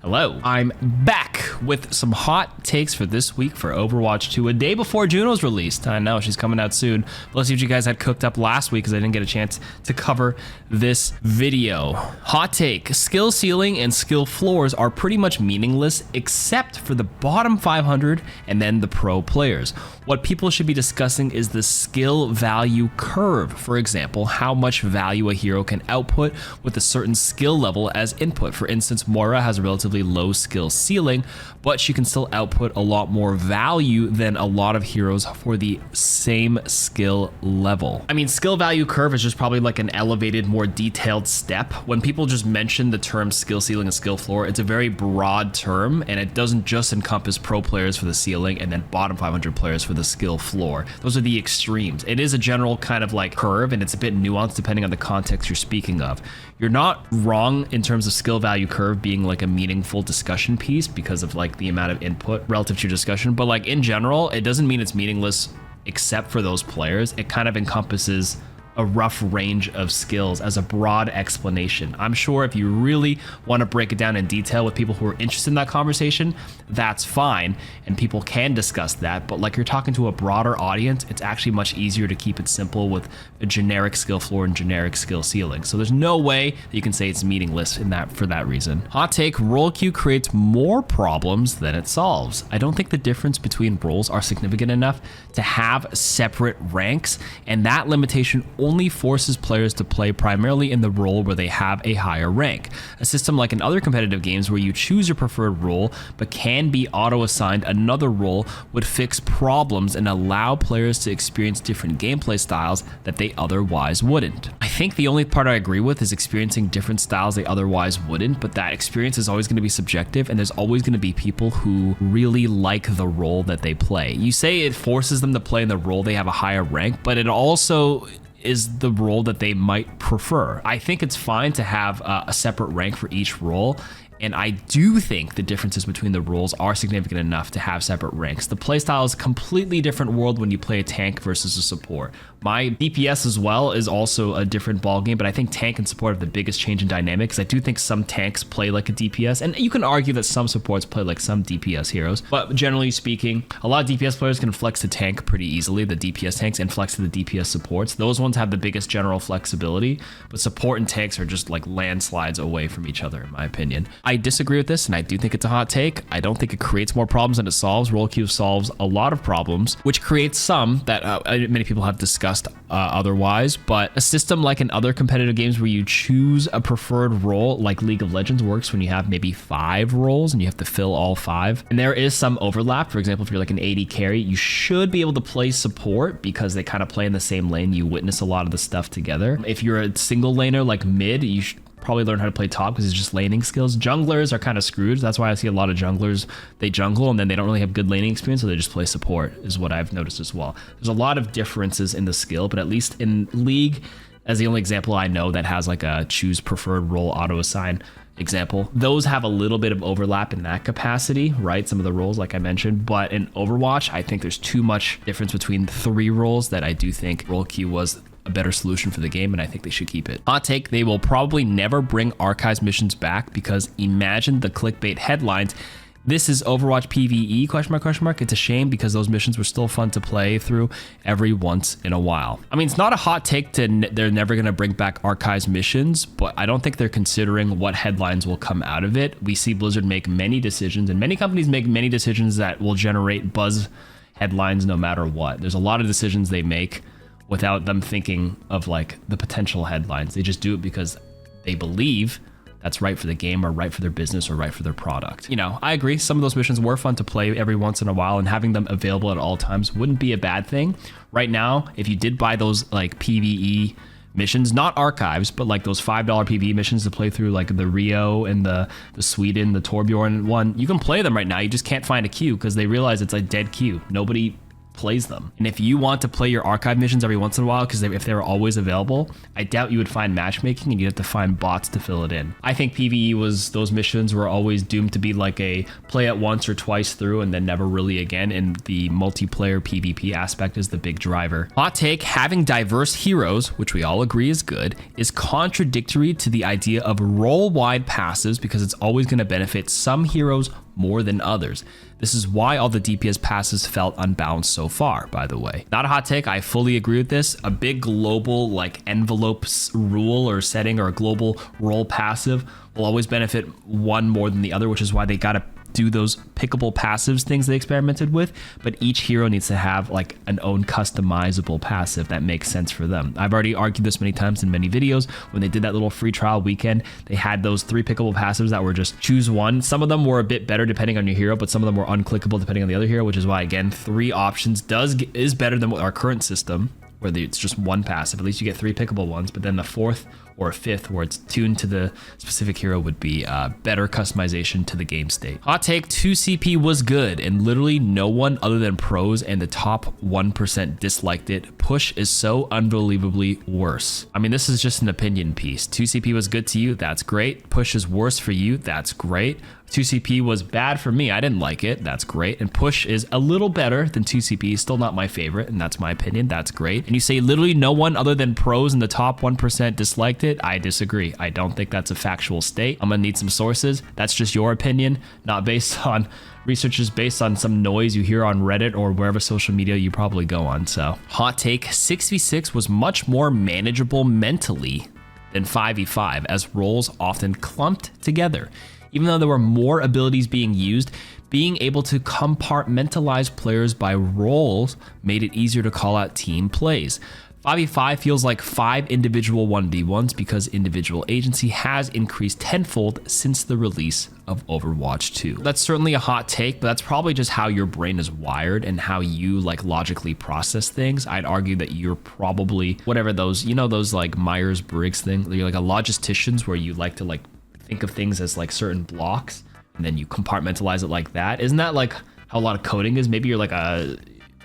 Hello, I'm back with some hot takes for this week for Overwatch 2, a day before Juno's released. I know she's coming out soon. But let's see what you guys had cooked up last week because I didn't get a chance to cover this video. Hot take, skill ceiling and skill floors are pretty much meaningless except for the bottom 500 and then the pro players. What people should be discussing is the skill value curve. For example, how much value a hero can output with a certain skill level as input. For instance, Moira has a relatively low skill ceiling, but she can still output a lot more value than a lot of heroes for the same skill level. I mean, skill value curve is just probably like an elevated, more detailed step. When people just mention the term skill ceiling and skill floor, it's a very broad term, and it doesn't just encompass pro players for the ceiling and then bottom 500 players for the skill floor. Those are the extremes. It is a general kind of like curve, and it's a bit nuanced depending on the context you're speaking of. You're not wrong in terms of skill value curve being like a meaningful discussion piece because of like the amount of input relative to your discussion, but like in general, it doesn't mean it's meaningless except for those players. It kind of encompasses a rough range of skills as a broad explanation. I'm sure if you really want to break it down in detail with people who are interested in that conversation, that's fine, and people can discuss that. But like you're talking to a broader audience, it's actually much easier to keep it simple with a generic skill floor and generic skill ceiling. So there's no way that you can say it's meaningless in that for that reason. Hot take, role queue creates more problems than it solves. I don't think the difference between roles are significant enough to have separate ranks, and that limitation only forces players to play primarily in the role where they have a higher rank. A system like in other competitive games where you choose your preferred role but can be auto-assigned another role would fix problems and allow players to experience different gameplay styles that they otherwise wouldn't. I think the only part I agree with is experiencing different styles they otherwise wouldn't, but that experience is always going to be subjective, and there's always going to be people who really like the role that they play. You say it forces them to play in the role they have a higher rank, but it also is the role that they might prefer. I think it's fine to have a separate rank for each role, and I do think the differences between the roles are significant enough to have separate ranks. The playstyle is a completely different world when you play a tank versus a support. My DPS as well is also a different ballgame, but I think tank and support have the biggest change in dynamics. I do think some tanks play like a DPS, and you can argue that some supports play like some DPS heroes, but generally speaking, a lot of DPS players can flex to tank pretty easily, the DPS tanks, and flex to the DPS supports. Those ones have the biggest general flexibility, but support and tanks are just like landslides away from each other, in my opinion. I disagree with this, and I do think it's a hot take. I don't think it creates more problems than it solves. Role queue solves a lot of problems, which creates some that many people have discussed otherwise, but a system like in other competitive games where you choose a preferred role, like League of Legends works when you have maybe 5 roles and you have to fill all 5, and there is some overlap. For example, if you're like an AD carry, you should be able to play support because they kind of play in the same lane. You witness a lot of the stuff together. If you're a single laner like mid, you should probably learn how to play top because it's just laning skills. Junglers are kind of screwed. That's why I see a lot of junglers, they jungle and then they don't really have good laning experience, so they just play support, is what I've noticed as well. There's a lot of differences in the skill, but at least in League, as the only example I know that has like a choose preferred role auto assign example, those have a little bit of overlap in that capacity, right? Some of the roles like I mentioned, but in Overwatch, I think there's too much difference between 3 roles that I do think role queue was a better solution for the game, and I think they should keep it. Hot take, they will probably never bring archives missions back because imagine the clickbait headlines. This is Overwatch PvE, ? It's a shame because those missions were still fun to play through every once in a while. I mean, it's not a hot take to they're never going to bring back archives missions, but I don't think they're considering what headlines will come out of it. We see Blizzard make many decisions, and many companies make many decisions that will generate buzz headlines no matter what. There's a lot of decisions they make without them thinking of like the potential headlines. They just do it because they believe that's right for the game or right for their business or right for their product. You know, I agree. Some of those missions were fun to play every once in a while, and having them available at all times wouldn't be a bad thing. Right now, if you did buy those like PvE missions, not archives, but like those $5 PvE missions to play through like the Rio and the Sweden, the Torbjorn one, you can play them right now. You just can't find a queue because they realize it's a dead queue. Nobody plays them. And if you want to play your archive missions every once in a while, because if they were always available, I doubt you would find matchmaking and you'd have to find bots to fill it in. I think PvE those missions were always doomed to be like a play it once or twice through and then never really again, and the multiplayer PvP aspect is the big driver. Hot take, having diverse heroes, which we all agree is good, is contradictory to the idea of role-wide passives because it's always going to benefit some heroes more than others. This is why all the DPS passes felt unbalanced so far, by the way. Not a hot take, I fully agree with this. A big global like envelopes rule or setting or a global role passive will always benefit one more than the other, which is why they gotta do those pickable passives things they experimented with, but each hero needs to have like an own customizable passive that makes sense for them. I've already argued this many times in many videos. When they did that little free trial weekend, they had those 3 pickable passives that were just choose one. Some of them were a bit better depending on your hero, but some of them were unclickable depending on the other hero, which is why, again, 3 options is better than our current system, where it's just one passive. At least you get 3 pickable ones, but then the 4th or a 5th where it's tuned to the specific hero would be better customization to the game state. Hot take, 2 CP was good and literally no one other than pros and the top 1% disliked it. Push is so unbelievably worse. I mean, this is just an opinion piece. 2 CP was good to you, that's great. Push is worse for you, that's great. 2 CP was bad for me, I didn't like it, that's great. And push is a little better than 2 CP, still not my favorite, and that's my opinion, that's great. And you say literally no one other than pros in the top 1% disliked it, I disagree. I don't think that's a factual state. I'm gonna need some sources. That's just your opinion, not based on research, is based on some noise you hear on Reddit or wherever social media you probably go on. So hot take, 6v6 was much more manageable mentally than 5v5 as roles often clumped together. Even though there were more abilities being used, being able to compartmentalize players by roles made it easier to call out team plays. 5v5 feels like 5 individual 1v1s because individual agency has increased tenfold since the release of Overwatch 2. That's certainly a hot take, but that's probably just how your brain is wired and how you like logically process things. I'd argue that you're probably whatever those, you know, those like Myers-Briggs thing, you're like a logisticians where you like to like think of things as like certain blocks and then you compartmentalize it like that. Isn't that like how a lot of coding is? Maybe you're like a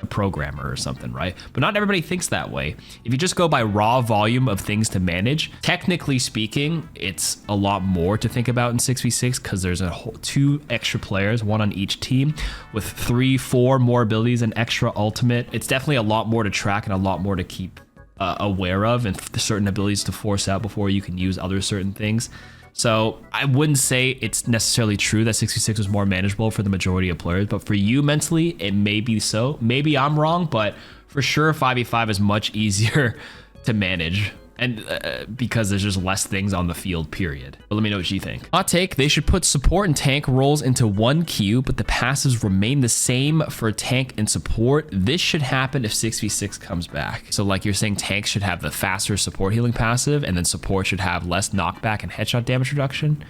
programmer or something, right? But not everybody thinks that way. If you just go by raw volume of things to manage, technically speaking, it's a lot more to think about in 6v6 because there's a whole 2 extra players, 1 on each team with 3, 4 more abilities and extra ultimate. It's definitely a lot more to track and a lot more to keep aware of and certain abilities to force out before you can use other certain things. So I wouldn't say it's necessarily true that 6v6 was more manageable for the majority of players, but for you mentally, it may be so. Maybe I'm wrong, but for sure 5v5 is much easier to manage, and because there's just less things on the field, period. But let me know what you think. Hot take, they should put support and tank roles into one queue, but the passives remain the same for tank and support. This should happen if 6v6 comes back. So like you're saying, tanks should have the faster support healing passive, and then support should have less knockback and headshot damage reduction.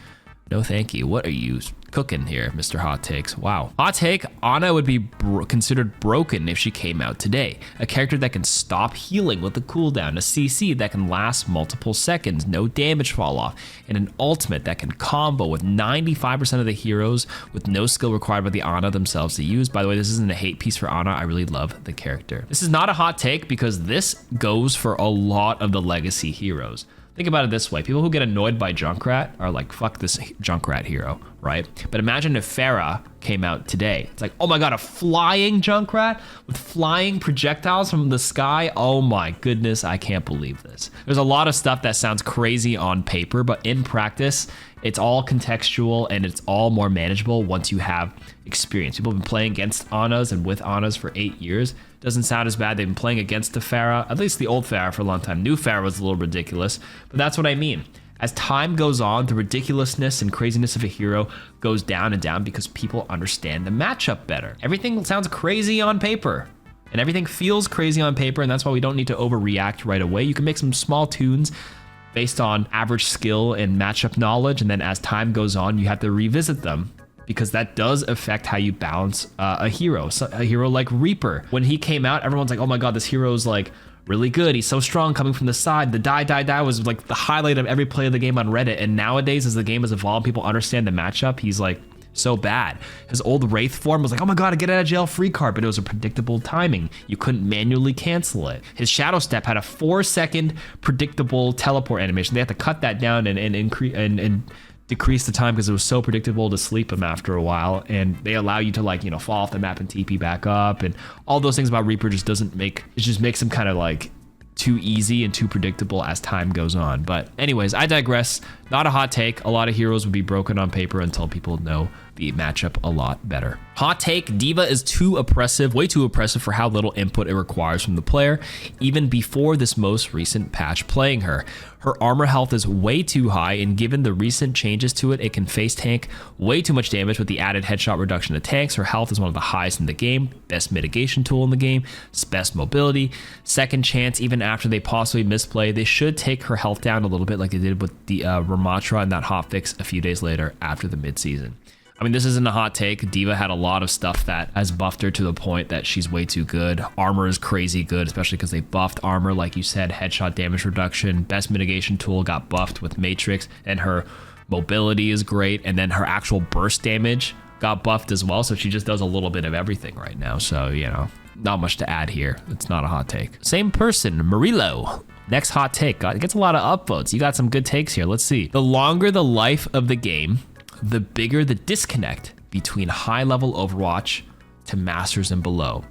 No thank you. What are you cooking here, Mr. Hot Takes? Wow. Hot take, Ana would be considered broken if she came out today. A character that can stop healing with a cooldown, a CC that can last multiple seconds, no damage fall off, and an ultimate that can combo with 95% of the heroes with no skill required by the Ana themselves to use. By the way, this isn't a hate piece for Ana. I really love the character. This is not a hot take because this goes for a lot of the legacy heroes. Think about it this way. People who get annoyed by Junkrat are like, fuck this Junkrat hero, right? But imagine if Pharah came out today. It's like, oh my God, a flying Junkrat with flying projectiles from the sky. Oh my goodness, I can't believe this. There's a lot of stuff that sounds crazy on paper, but in practice, it's all contextual and it's all more manageable once you have experience. People have been playing against Anas and with Anas for 8 years. Doesn't sound as bad. They've been playing against the Pharah, at least the old Pharah, for a long time. New Pharah was a little ridiculous, but that's what I mean. As time goes on, the ridiculousness and craziness of a hero goes down and down because people understand the matchup better. Everything sounds crazy on paper, and everything feels crazy on paper, and that's why we don't need to overreact right away. You can make some small tunes based on average skill and matchup knowledge, and then as time goes on, you have to revisit them, because that does affect how you balance a hero. So a hero like Reaper, when he came out, everyone's like, oh my God, this hero's like really good. He's so strong coming from the side. The die was like the highlight of every play of the game on Reddit. And nowadays, as the game has evolved, people understand the matchup. He's like so bad. His old Wraith form was like, oh my god, I get out of jail free card, but it was a predictable timing. You couldn't manually cancel it. His Shadow Step had a 4-second predictable teleport animation. They had to cut that down and decrease the time because it was so predictable to sleep him after a while, and they allow you to like, you know, fall off the map and TP back up, and all those things about Reaper just makes him kind of like too easy and too predictable as time goes on. But anyways, I digress. Not a hot take. A lot of heroes would be broken on paper until people know the matchup a lot better. Hot take, D.Va is too oppressive, way too oppressive for how little input it requires from the player, even before this most recent patch playing her. Her armor health is way too high, and given the recent changes to it, it can face tank way too much damage with the added headshot reduction to tanks. Her health is one of the highest in the game, best mitigation tool in the game, best mobility, second chance even after they possibly misplay. They should take her health down a little bit like they did with the Ramatra and that hotfix a few days later after the midseason. I mean, this isn't a hot take. D.Va had a lot of stuff that has buffed her to the point that she's way too good. Armor is crazy good, especially because they buffed armor, like you said, headshot damage reduction. Best mitigation tool got buffed with Matrix, and her mobility is great. And then her actual burst damage got buffed as well. So she just does a little bit of everything right now. So, you know, not much to add here. It's not a hot take. Same person, Murillo. Next hot take. Gets a lot of upvotes. You got some good takes here. Let's see. The longer the life of the game, the bigger the disconnect between high-level Overwatch to Masters and below.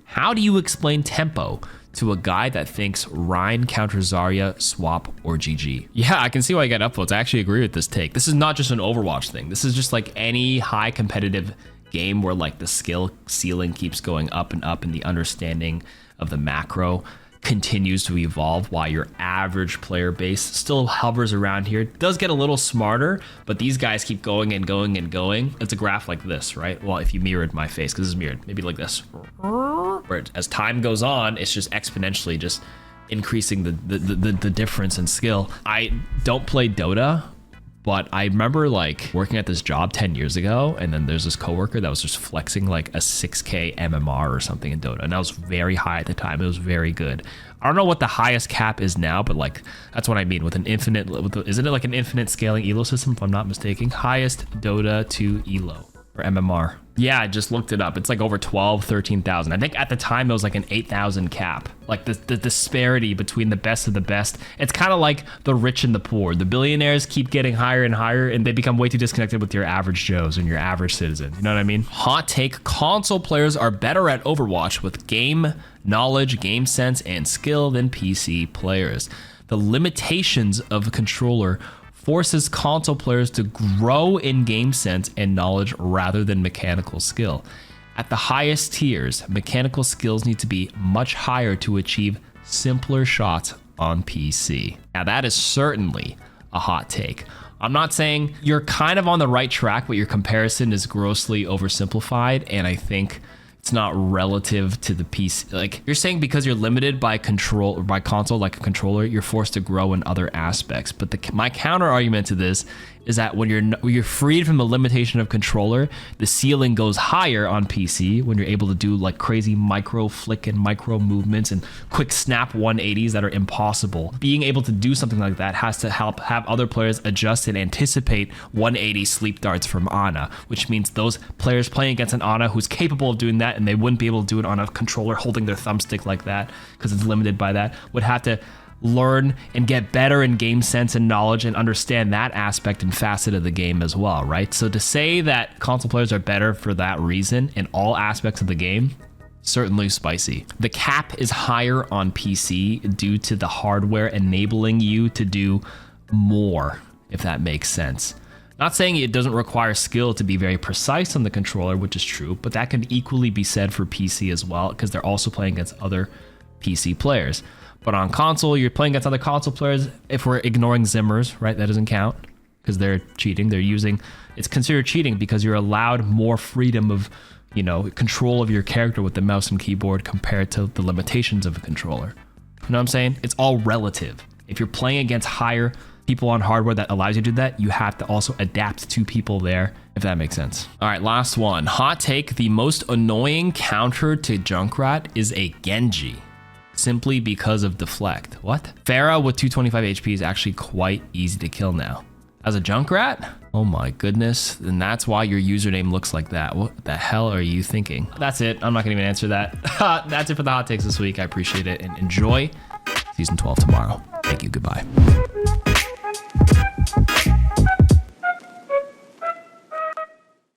How do you explain tempo to a guy that thinks Rhine counters Zarya, swap, or GG? Yeah, I can see why you got upvotes. I actually agree with this take. This is not just an Overwatch thing. This is just like any high competitive game where like the skill ceiling keeps going up and up and the understanding of the macro continues to evolve while your average player base still hovers around here. It does get a little smarter, but these guys keep going and going and going. It's a graph like this, right? Well, if you mirrored my face, because it's mirrored, maybe like this. Where as time goes on, it's just exponentially just increasing the difference in skill. I don't play Dota, but I remember like working at this job 10 years ago, and then there's this coworker that was just flexing like a 6K MMR or something in Dota, and that was very high at the time. It was very good. I don't know what the highest cap is now, but like that's what I mean with an infinite. Isn't it like an infinite scaling elo system, if I'm not mistaken? Highest Dota 2 elo or MMR. Yeah, I just looked it up. It's like over 12, 13,000. I think at the time it was like an 8,000 cap. Like the disparity between the best of the best. It's kind of like the rich and the poor. The billionaires keep getting higher and higher, and they become way too disconnected with your average Joes and your average citizens. You know what I mean? Hot take, console players are better at Overwatch with game knowledge, game sense, and skill than PC players. The limitations of a controller forces console players to grow in game sense and knowledge rather than mechanical skill. At the highest tiers, mechanical skills need to be much higher to achieve simpler shots on PC. Now that is certainly a hot take. I'm not saying you're kind of on the right track, but your comparison is grossly oversimplified, and I think it's not relative to the PC. Like you're saying because you're limited by console like a controller, you're forced to grow in other aspects. But my counter argument to this is that when you're freed from the limitation of controller, the ceiling goes higher on PC when you're able to do like crazy micro flick and micro movements and quick snap 180s that are impossible. Being able to do something like that has to help have other players adjust and anticipate 180 sleep darts from Ana, which means those players playing against an Ana who's capable of doing that, and they wouldn't be able to do it on a controller holding their thumbstick like that because it's limited by that, would have to learn and get better in game sense and knowledge and understand that aspect and facet of the game as well, right? So to say that console players are better for that reason in all aspects of the game, certainly spicy. The cap is higher on PC due to the hardware enabling you to do more, if that makes sense. Not saying it doesn't require skill to be very precise on the controller, which is true, but that can equally be said for PC as well, because they're also playing against other PC players. But on console, you're playing against other console players. If we're ignoring Zimmers, right, that doesn't count because they're cheating. It's considered cheating because you're allowed more freedom of, you know, control of your character with the mouse and keyboard compared to the limitations of a controller. You know what I'm saying? It's all relative. If you're playing against higher people on hardware that allows you to do that, you have to also adapt to people there, if that makes sense. All right, last one. Hot take, the most annoying counter to Junkrat is a Genji, simply because of deflect. What? Pharah with 225 HP is actually quite easy to kill now. as a Junkrat? Oh my goodness. And that's why your username looks like that. What the hell are you thinking? That's it. I'm not gonna even answer that. That's it for the hot takes this week. I appreciate it and enjoy season 12 tomorrow. Thank you. Goodbye.